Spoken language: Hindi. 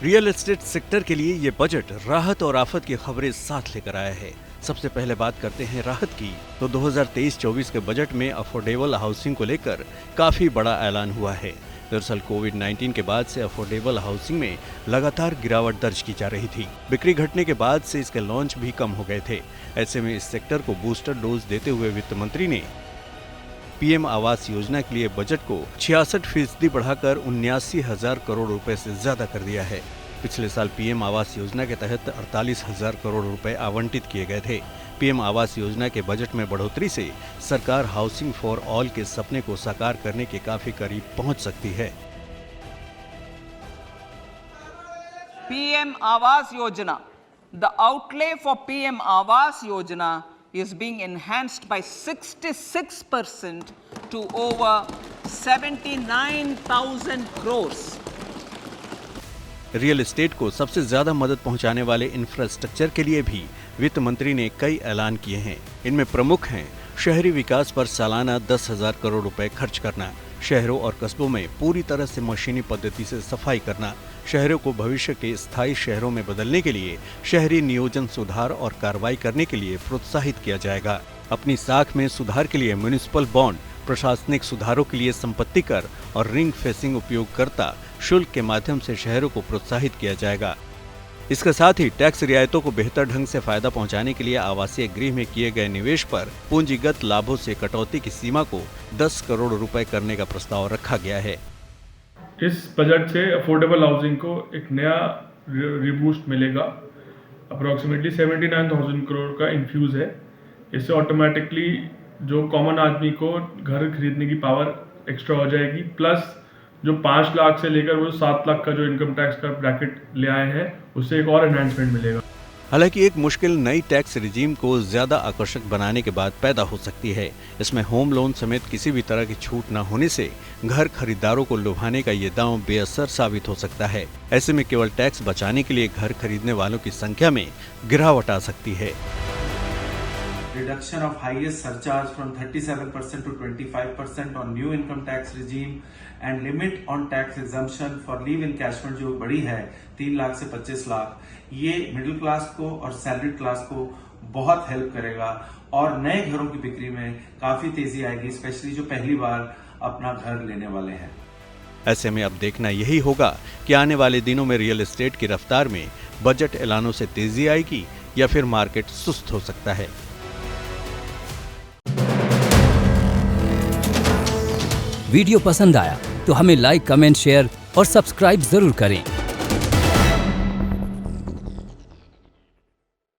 रियल एस्टेट सेक्टर के लिए ये बजट राहत और आफत की खबरें साथ लेकर आया है। सबसे पहले बात करते हैं राहत की, तो 2023-24 के बजट में अफोर्डेबल हाउसिंग को लेकर काफी बड़ा ऐलान हुआ है। दरअसल कोविड-19 के बाद से अफोर्डेबल हाउसिंग में लगातार गिरावट दर्ज की जा रही थी। बिक्री घटने के बाद से इसके लॉन्च भी कम हो गए थे। ऐसे में इस सेक्टर को बूस्टर डोज देते हुए वित्त मंत्री ने पीएम आवास योजना के लिए बजट को 66% बढ़ाकर 79,000 करोड़ रुपए से ज्यादा कर दिया है। पिछले साल पीएम आवास योजना के तहत 48,000 करोड़ रुपए आवंटित किए गए थे। पीएम आवास योजना के बजट में बढ़ोतरी से सरकार हाउसिंग फॉर ऑल के सपने को साकार करने के काफी करीब पहुंच सकती है। PM Awas Yojana, the outlay for PM Awas Yojana is being enhanced by 66% to over 79,000 crores. Real estate को सबसे ज्यादा मदद पहुंचाने वाले इंफ्रास्ट्रक्चर के लिए भी वित्त मंत्री ने कई ऐलान किए हैं। इनमें प्रमुख हैं शहरी विकास पर सालाना 10,000 करोड़ रुपए खर्च करना, शहरों और कस्बों में पूरी तरह से मशीनी पद्धति से सफाई करना, शहरों को भविष्य के स्थायी शहरों में बदलने के लिए शहरी नियोजन सुधार और कार्रवाई करने के लिए प्रोत्साहित किया जाएगा। अपनी साख में सुधार के लिए म्युनिसिपल बॉन्ड, प्रशासनिक सुधारों के लिए संपत्ति कर और रिंग फेंसिंग उपयोगकर्ता शुल्क के माध्यम से शहरों को प्रोत्साहित किया जाएगा। इसके साथ ही टैक्स रियायतों को बेहतर ढंग से फायदा पहुंचाने के लिए आवासीय गृह में किए गए निवेश पर पूंजीगत लाभों से कटौती की सीमा को 10 करोड़ रुपए करने का प्रस्ताव रखा गया है। इस बजट से अफोर्डेबल हाउसिंग को एक नया रिबूस्ट मिलेगा। अप्रोक्सीमेटली 79,000 करोड़ का इन्फ्यूज है। इससे ऑटोमेटिकली जो कॉमन आदमी को घर खरीदने की पावर एक्स्ट्रा हो जाएगी, प्लस जो 5 लाख से लेकर वो 7 लाख का जो इनकम टैक्स का ब्रैकेट ले आए हैं उससे एक और एनहांसमेंट मिलेगा। हालांकि एक मुश्किल नई टैक्स रिजीम को ज्यादा आकर्षक बनाने के बाद पैदा हो सकती है। इसमें होम लोन समेत किसी भी तरह की छूट न होने से घर खरीदारों को लुभाने का ये दांव बेअसर साबित हो सकता है। ऐसे में केवल टैक्स बचाने के लिए घर खरीदने वालों की संख्या में गिरावट आ सकती है। Reduction of highest surcharge from 37% to 25% on new income tax regime and limit on tax exemption for leave encashment जो बड़ी है 3 लाख से 25 लाख, ये मिडिल क्लास को और सैलरीड क्लास को बहुत हेल्प करेगा और नए घरों की बिक्री में काफी तेजी आएगी, स्पेशली जो पहली बार अपना घर लेने वाले हैं। ऐसे में अब देखना यही होगा कि आने वाले दिनों में रियल एस्टेट की रफ्तार में बजट ऐलानों से तेजी आएगी या फिर मार्केट सुस्त हो सकता है। वीडियो पसंद आया तो हमें लाइक, कमेंट, शेयर और सब्सक्राइब जरूर करें।